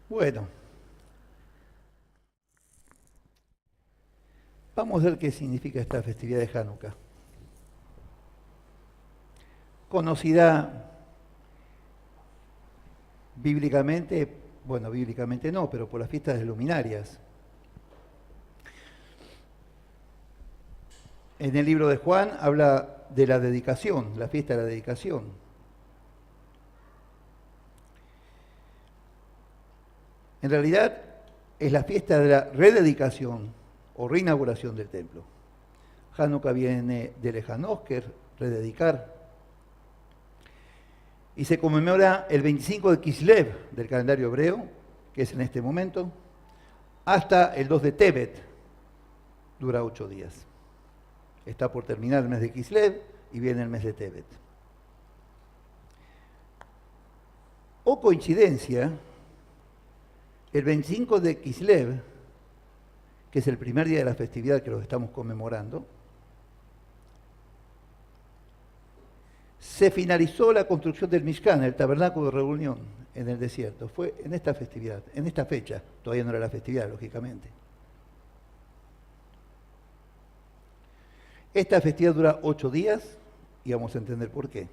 Bueno, vamos a ver qué significa esta festividad de Hanukkah. Conocida bíblicamente, bueno, bíblicamente no, pero por las fiestas luminarias. En el libro de Juan habla de la dedicación, la fiesta de la dedicación. En realidad es la fiesta de la rededicación o reinauguración del templo. Hanukkah viene de lejanosker, rededicar, y se conmemora el 25 de Kislev del calendario hebreo, que es en este momento, hasta el 2 de Tebet, dura 8 días. Está por terminar el mes de Kislev y viene el mes de Tebet. O coincidencia, el 25 de Kislev, que es el primer día de la festividad que lo estamos conmemorando, se finalizó la construcción del Mishkan, el tabernáculo de reunión en el desierto. Fue en esta festividad, en esta fecha. Todavía no era la festividad, lógicamente. Esta festividad dura 8 días y vamos a entender por qué.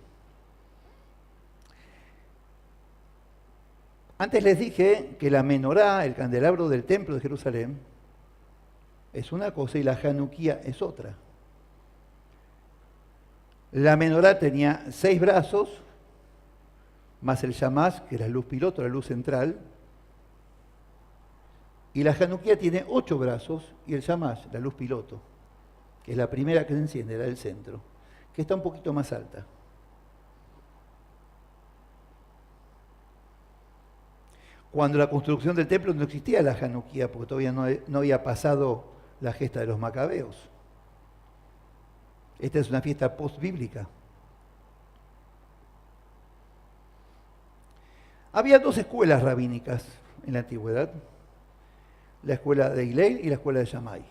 Antes les dije que la menorá, el candelabro del templo de Jerusalén, es una cosa y la Hanukkah es otra. La menorá tenía 6 brazos, más el shamash, que es la luz piloto, la luz central, y la Hanukkah tiene 8 brazos y el shamash, la luz piloto, que es la primera que se enciende, la del centro, que está un poquito más alta. Cuando la construcción del templo no existía la Hanukkah, porque todavía no había pasado la gesta de los macabeos. Esta es una fiesta post-bíblica. Había 2 escuelas rabínicas en la antigüedad, la escuela de Hillel y la escuela de Shammai.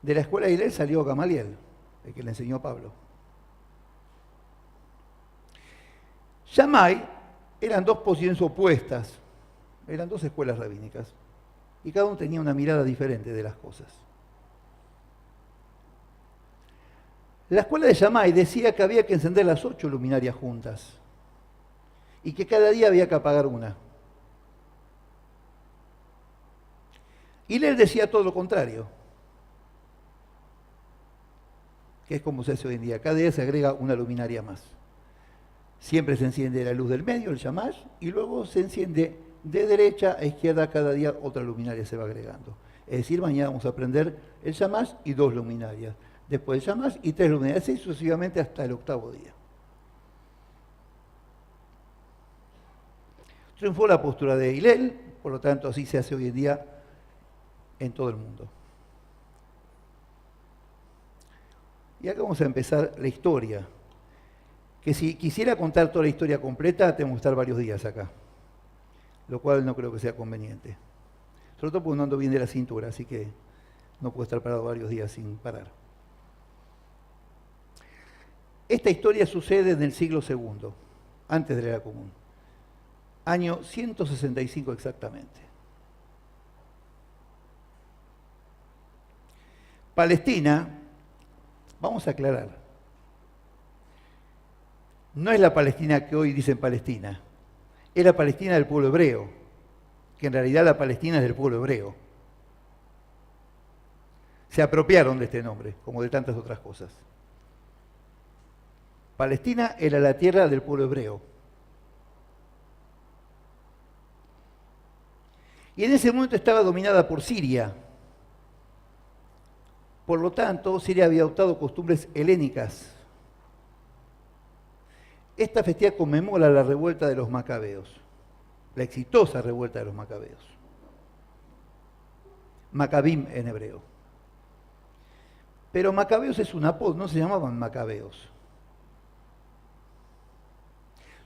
De la escuela de Hillel salió Gamaliel, el que le enseñó a Pablo. Shammai eran 2 posiciones opuestas, eran 2 escuelas rabínicas, y cada uno tenía una mirada diferente de las cosas. La escuela de Shammai decía que había que encender las 8 luminarias juntas y que cada día había que apagar una. Hillel decía todo lo contrario, que es como se hace hoy en día. Cada día se agrega una luminaria más. Siempre se enciende la luz del medio, el shamash, y luego se enciende de derecha a izquierda, cada día otra luminaria se va agregando. Es decir, mañana vamos a prender el shamash y 2 luminarias. Después el shamash y 3 luminarias, así sucesivamente hasta el 8º día. Triunfó la postura de Hillel, por lo tanto así se hace hoy en día en todo el mundo. Y acá vamos a empezar la historia, que si quisiera contar toda la historia completa, tengo que estar varios días acá, lo cual no creo que sea conveniente. Sobre todo porque no ando bien de la cintura, así que no puedo estar parado varios días sin parar. Esta historia sucede en el siglo II, antes de la Era Común, año 165 exactamente. Palestina, vamos a aclarar, no es la Palestina que hoy dicen Palestina, es la Palestina del pueblo hebreo, que en realidad la Palestina es del pueblo hebreo. Se apropiaron de este nombre, como de tantas otras cosas. Palestina era la tierra del pueblo hebreo. Y en ese momento estaba dominada por Siria. Por lo tanto, Siria había adoptado costumbres helénicas. Esta festividad conmemora la revuelta de los macabeos, la exitosa revuelta de los macabeos. Macabim en hebreo. Pero macabeos es un apodo, no se llamaban macabeos.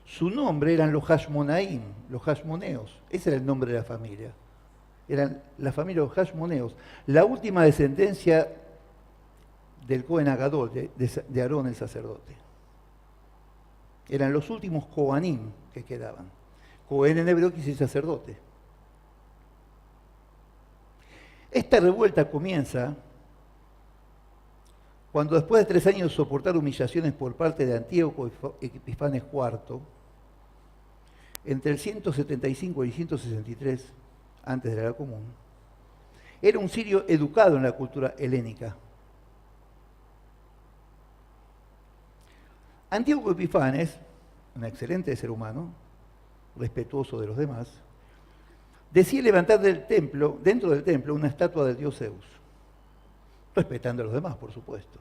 Su nombre eran los Hashmonaim, los Hashmoneos. Ese era el nombre de la familia. Eran la familia de los Hashmoneos. La última descendencia del Cohen Agadol, de Aarón el sacerdote. Eran los últimos Kohanim que quedaban. Cohen en hebreo quiere decir sacerdote. Esta revuelta comienza cuando después de 3 años de soportar humillaciones por parte de Antíoco Epifanes IV, entre el 175 y el 163 antes de la era común, era un sirio educado en la cultura helénica. Antíoco Epifanes, un excelente ser humano, respetuoso de los demás, decide levantar dentro del templo, una estatua del dios Zeus, respetando a los demás, por supuesto.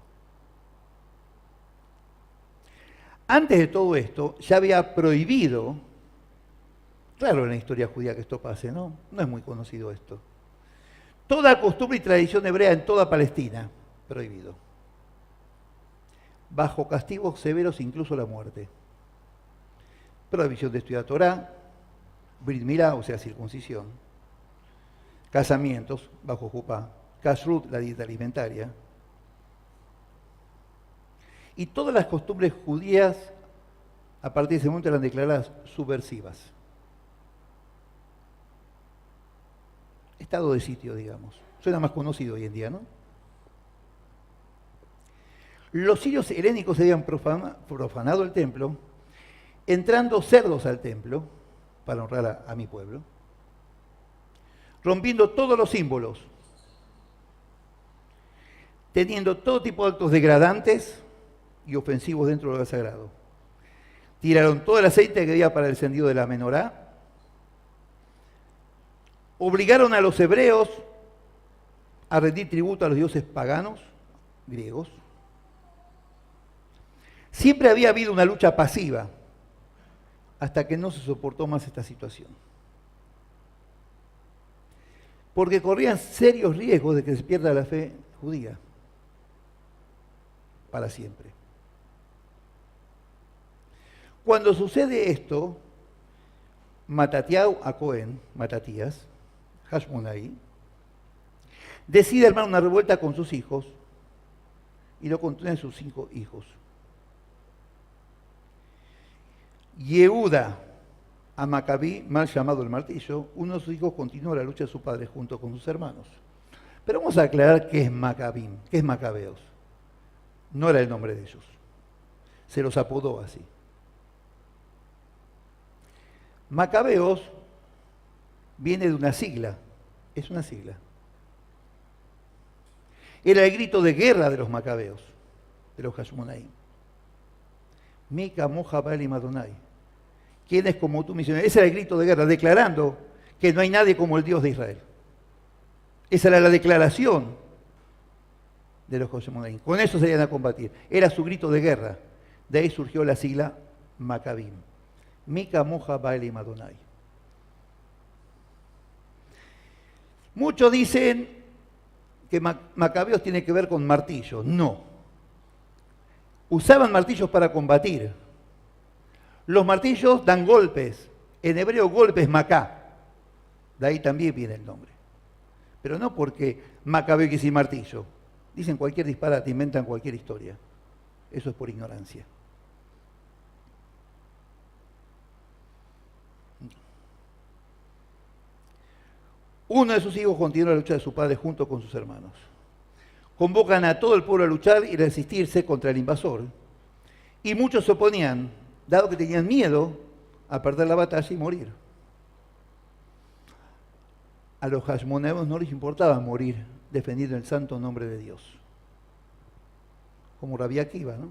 Antes de todo esto, ya había prohibido, claro, en la historia judía que esto pase, ¿no? No es muy conocido esto. Toda costumbre y tradición hebrea en toda Palestina, prohibido. Bajo castigos severos, incluso la muerte. Prohibición de estudiar Torá, Brit Milá, o sea, circuncisión. Casamientos, bajo Jupá. Kashrut, la dieta alimentaria. Y todas las costumbres judías, a partir de ese momento, eran declaradas subversivas. Estado de sitio, digamos. Suena más conocido hoy en día, ¿no? Los sirios helénicos habían profanado el templo, entrando cerdos al templo, para honrar a mi pueblo, rompiendo todos los símbolos, teniendo todo tipo de actos degradantes y ofensivos dentro del lugar sagrado. Tiraron todo el aceite que había para el encendido de la menorá, obligaron a los hebreos a rendir tributo a los dioses paganos, griegos. Siempre había habido una lucha pasiva, hasta que no se soportó más esta situación. Porque corrían serios riesgos de que se pierda la fe judía para siempre. Cuando sucede esto, Matatiao a Cohen, Matatías, Hashmonai, decide armar una revuelta con sus hijos y lo contienen sus 5 hijos. Yehuda a Macabí, mal llamado el martillo, uno de sus hijos continuó la lucha de su padre junto con sus hermanos. Pero vamos a aclarar qué es Macabim, qué es Macabeos. No era el nombre de ellos. Se los apodó así. Macabeos viene de una sigla. Es una sigla. Era el grito de guerra de los macabeos, de los Hashmonaim. Mika Moja Bali Madonai. ¿Quién es como tú, misionero? Ese era el grito de guerra, declarando que no hay nadie como el Dios de Israel. Esa era la declaración de los Hashmonaim. Con eso se iban a combatir. Era su grito de guerra. De ahí surgió la sigla Macabim. Mika Moja Bali Madonai. Muchos dicen que Macabeos tiene que ver con martillos. No. Usaban martillos para combatir. Los martillos dan golpes. En hebreo golpes macá. De ahí también viene el nombre. Pero no porque Macabeo quiere decir martillo. Dicen cualquier disparate, inventan cualquier historia. Eso es por ignorancia. Uno de sus hijos continúa la lucha de su padre junto con sus hermanos. Convocan a todo el pueblo a luchar y resistirse contra el invasor. Y muchos se oponían, dado que tenían miedo a perder la batalla y morir. A los Hashmonaeos no les importaba morir defendiendo el santo nombre de Dios. Como Rabbi Akiva, ¿no?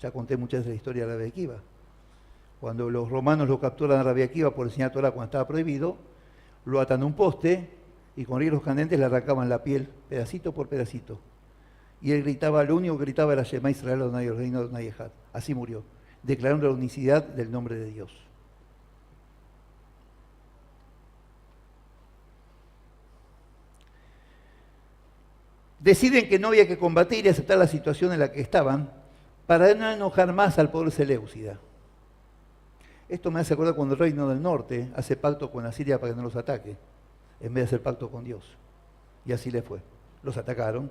Ya conté muchas veces la historia de Rabbi Akiva. Cuando los romanos lo capturan a Rabbi Akiva por enseñar Torah cuando estaba prohibido, lo atan a un poste y con hierros candentes le arrancaban la piel pedacito por pedacito. Y él gritaba, lo único que gritaba era Shema Israel Adonai, el reino de Adonai Echad. Así murió, declarando la unicidad del nombre de Dios. Deciden que no había que combatir y aceptar la situación en la que estaban para no enojar más al poder seleucida. Esto me hace acordar cuando el reino del norte hace pacto con Asiria para que no los ataque, en vez de hacer pacto con Dios. Y así le fue. Los atacaron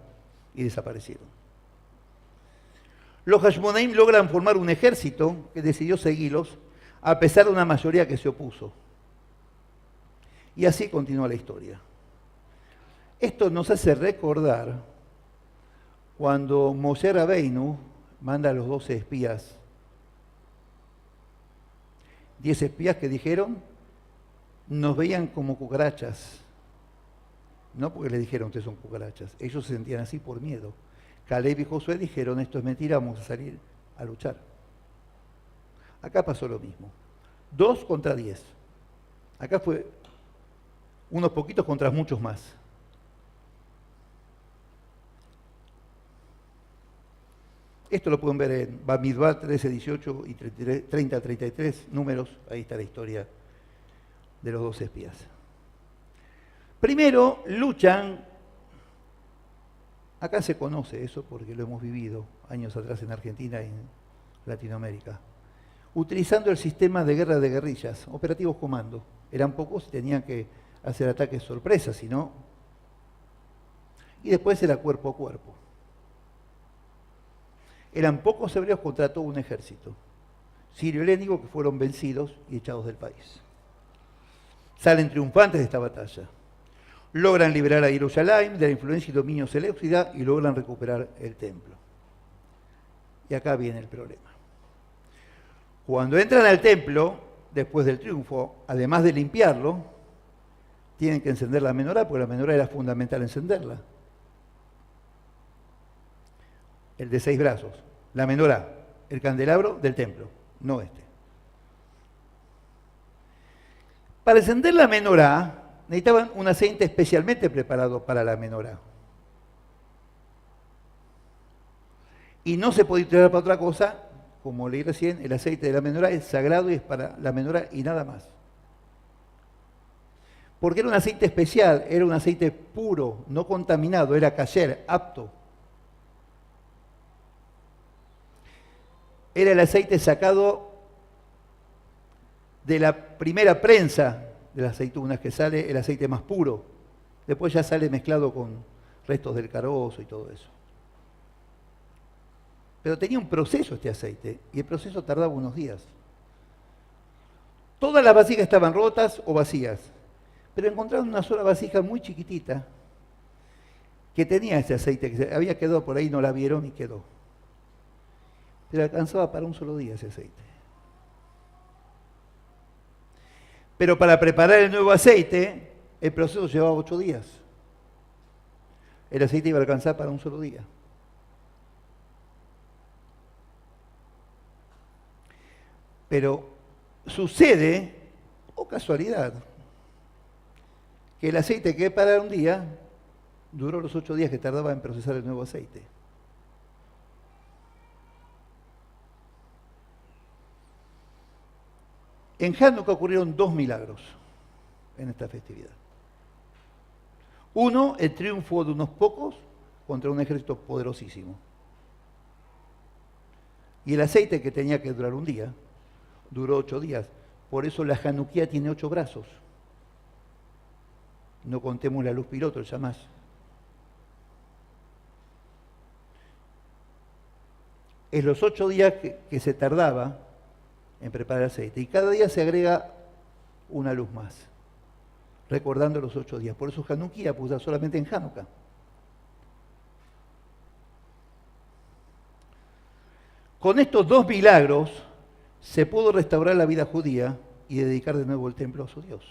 y desaparecieron. Los Hashmonaim logran formar un ejército que decidió seguirlos a pesar de una mayoría que se opuso. Y así continúa la historia. Esto nos hace recordar cuando Moshe Rabbeinu manda a los 12 espías, 10 espías que dijeron, nos veían como cucarachas. No porque le dijeron, ustedes son cucarachas. Ellos se sentían así por miedo. Caleb y Josué dijeron, esto es mentira, vamos a salir a luchar. Acá pasó lo mismo. 2 contra 10. Acá fue unos poquitos contra muchos más. Esto lo pueden ver en Bamidbar 13, 18 y 30, 33 números. Ahí está la historia de los 12 espías. Primero luchan, acá se conoce eso porque lo hemos vivido años atrás en Argentina y en Latinoamérica, utilizando el sistema de guerra de guerrillas, operativos comando. Eran pocos y tenían que hacer ataques sorpresa, si no. Y después era cuerpo a cuerpo. Eran pocos hebreos contra todo un ejército sirio-helénico que fueron vencidos y echados del país. Salen triunfantes de esta batalla. Logran liberar a Jerusalén de la influencia y dominio seleucida y logran recuperar el templo. Y acá viene el problema. Cuando entran al templo, después del triunfo, además de limpiarlo, tienen que encender la menorá, porque la menorá era fundamental encenderla. El de 6 brazos, la menorá, el candelabro del templo, no este. Para encender la menorá, necesitaban un aceite especialmente preparado para la menorá. Y no se podía utilizar para otra cosa, como leí recién, el aceite de la menorá es sagrado y es para la menorá y nada más. Porque era un aceite especial, era un aceite puro, no contaminado, era kasher, apto. Era el aceite sacado de la primera prensa de las aceitunas, que sale el aceite más puro. Después ya sale mezclado con restos del carozo y todo eso. Pero tenía un proceso este aceite, y el proceso tardaba unos días. Todas las vasijas estaban rotas o vacías, pero encontraron una sola vasija muy chiquitita que tenía ese aceite, que se había quedado por ahí, no la vieron y quedó. Pero alcanzaba para un solo día ese aceite. Pero para preparar el nuevo aceite, el proceso llevaba 8 días. El aceite iba a alcanzar para un solo día. Pero sucede, o casualidad, que el aceite que para un día duró los 8 días que tardaba en procesar el nuevo aceite. En Hanukkah ocurrieron 2 milagros en esta festividad. Uno, el triunfo de unos pocos contra un ejército poderosísimo. Y el aceite que tenía que durar un día, duró 8 días. Por eso la Hanukkah tiene 8 brazos. No contemos la luz piloto, el Shamash. Es los 8 días que se tardaba en preparar el aceite. Y cada día se agrega una luz más, recordando los 8 días. Por eso Hanukkah puso solamente en Hanukkah. Con estos 2 milagros se pudo restaurar la vida judía y dedicar de nuevo el templo a su Dios.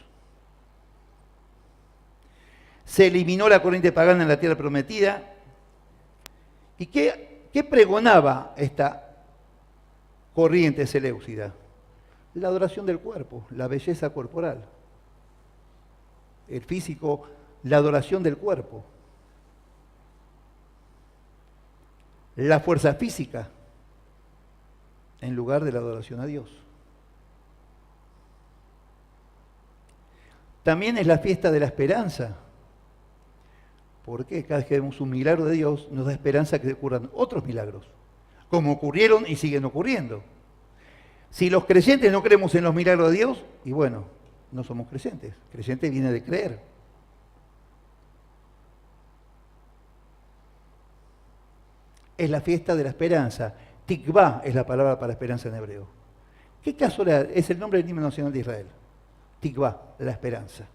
Se eliminó la corriente pagana en la tierra prometida. ¿Y qué pregonaba esta corriente seleucida? La adoración del cuerpo, la belleza corporal. El físico, la adoración del cuerpo. La fuerza física, en lugar de la adoración a Dios. También es la fiesta de la esperanza. Porque cada vez que vemos un milagro de Dios, nos da esperanza que ocurran otros milagros, como ocurrieron y siguen ocurriendo. Si los creyentes no creemos en los milagros de Dios, y bueno, no somos creyentes. Creyente viene de creer. Es la fiesta de la esperanza. Tikvá es la palabra para esperanza en hebreo. ¿Qué casualidad? Es el nombre del himno nacional de Israel. Tikvá, la esperanza.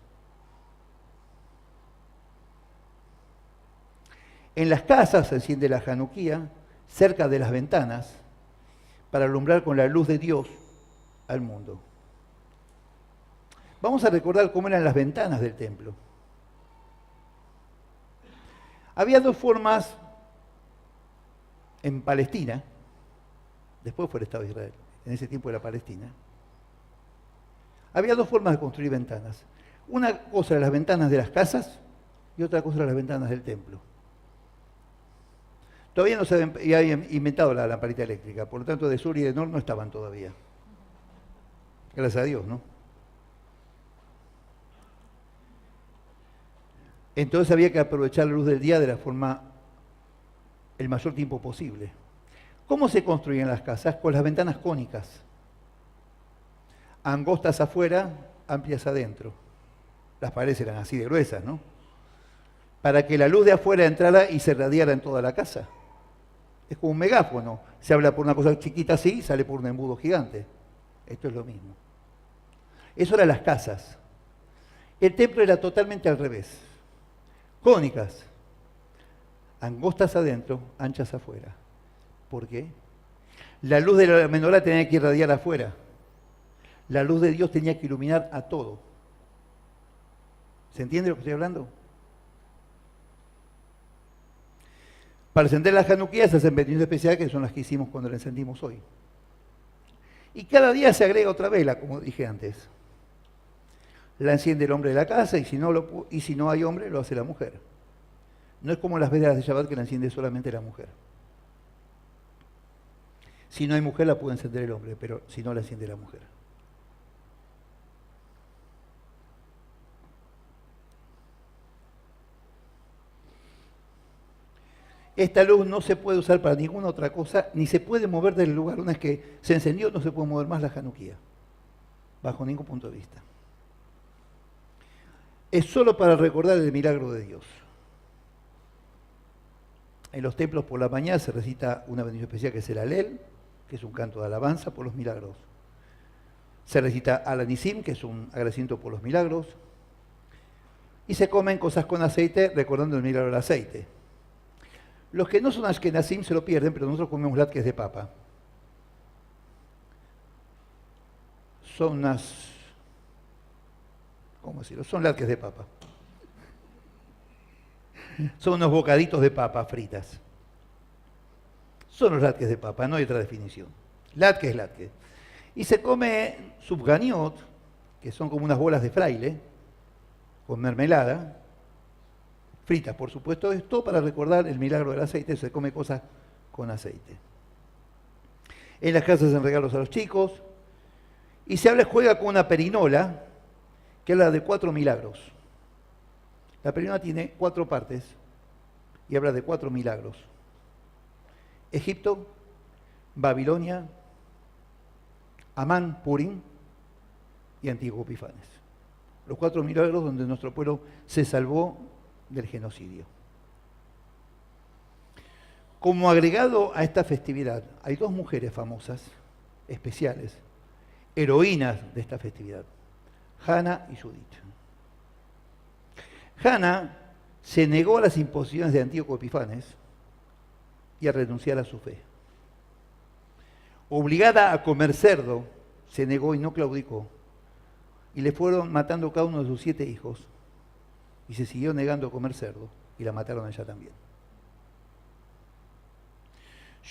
En las casas se enciende la Januquía, cerca de las ventanas, para alumbrar con la luz de Dios al mundo. Vamos a recordar cómo eran las ventanas del templo. Había dos formas en Palestina, después fue el Estado de Israel, en ese tiempo era Palestina. Había dos formas de construir ventanas. Una cosa eran las ventanas de las casas y otra cosa eran las ventanas del templo. Todavía no se había inventado la lamparita eléctrica, por lo tanto de sur y de norte no estaban todavía. Gracias a Dios, ¿no? Entonces había que aprovechar la luz del día de la forma, el mayor tiempo posible. ¿Cómo se construían las casas? Con las ventanas cónicas. Angostas afuera, amplias adentro. Las paredes eran así de gruesas, ¿no? Para que la luz de afuera entrara y se radiara en toda la casa. Es como un megáfono. Se habla por una cosa chiquita así y sale por un embudo gigante. Esto es lo mismo. Eso eran las casas. El templo era totalmente al revés. Cónicas. Angostas adentro, anchas afuera. ¿Por qué? La luz de la menorá tenía que irradiar afuera. La luz de Dios tenía que iluminar a todo. ¿Se entiende lo que estoy hablando? Para encender las januquías se hacen bendiciones especiales, que son las que hicimos cuando la encendimos hoy. Y cada día se agrega otra vela, como dije antes. La enciende el hombre de la casa y si no hay hombre, lo hace la mujer. No es como las velas de Shabbat que la enciende solamente la mujer. Si no hay mujer, la puede encender el hombre, pero si no, la enciende la mujer. Esta luz no se puede usar para ninguna otra cosa, ni se puede mover del lugar. Una vez que se encendió, no se puede mover más la januquía, bajo ningún punto de vista. Es solo para recordar el milagro de Dios. En los templos por la mañana se recita una bendición especial que es el Alel, que es un canto de alabanza por los milagros. Se recita Al-Anisim, que es un agradecimiento por los milagros. Y se comen cosas con aceite, recordando el milagro del aceite. Los que no son ashkenazim se lo pierden, pero nosotros comemos latkes de papa. Son unas... ¿Cómo decirlo? Son latkes de papa. Son unos bocaditos de papa fritas. Son los latkes de papa, no hay otra definición. Latke es latke. Y se come subganiot, que son como unas bolas de fraile, con mermelada, fritas, por supuesto. Esto para recordar el milagro del aceite, se come cosas con aceite. En las casas se hacen regalos a los chicos. Y se juega con una perinola, que habla de 4 milagros. La perinola tiene 4 partes y habla de 4 milagros. Egipto, Babilonia, Amán, Purim y Antiguo Epifanes. Los 4 milagros donde nuestro pueblo se salvó del genocidio. Como agregado a esta festividad, hay 2 mujeres famosas, especiales, heroínas de esta festividad, Hannah y Judith. Hannah se negó a las imposiciones de Antíoco Epifanes y a renunciar a su fe. Obligada a comer cerdo, se negó y no claudicó. Y le fueron matando cada uno de sus 7 hijos. Y se siguió negando a comer cerdo. Y la mataron a ella también.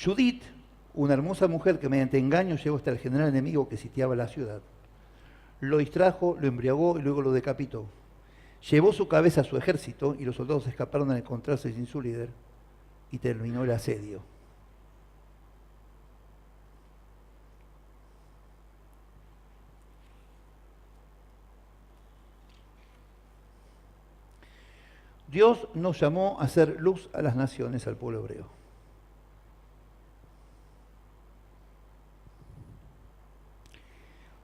Judith, una hermosa mujer que mediante engaño llegó hasta el general enemigo que sitiaba la ciudad. Lo distrajo, lo embriagó y luego lo decapitó. Llevó su cabeza a su ejército y los soldados escaparon al encontrarse sin su líder y terminó el asedio. Dios nos llamó a hacer luz a las naciones, al pueblo hebreo.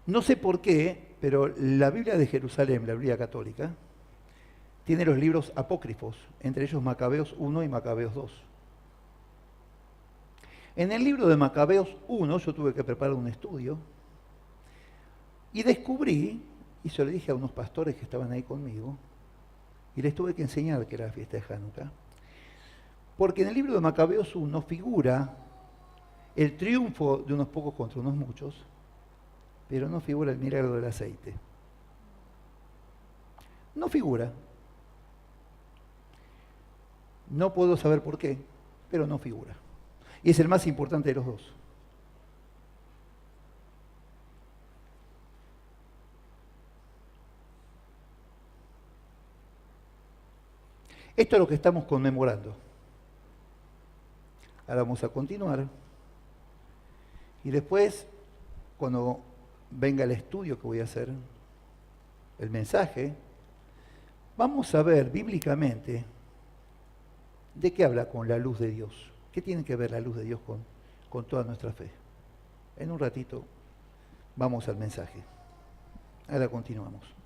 No sé por qué, pero la Biblia de Jerusalén, la Biblia católica, tiene los libros apócrifos, entre ellos Macabeos 1 y Macabeos 2. En el libro de Macabeos 1 yo tuve que preparar un estudio Y descubrí, y se lo dije a unos pastores que estaban ahí conmigo, y les tuve que enseñar que era la fiesta de Hanukkah, porque en el libro de Macabeos 1 figura el triunfo de unos pocos contra unos muchos, pero no figura el milagro del aceite. No figura. No puedo saber por qué, pero no figura. Y es el más importante de los dos. Esto es lo que estamos conmemorando. Ahora vamos a continuar. Y después, cuando venga el estudio que voy a hacer, el mensaje, vamos a ver bíblicamente de qué habla con la luz de Dios. ¿Qué tiene que ver la luz de Dios con toda nuestra fe? En un ratito vamos al mensaje. Ahora continuamos.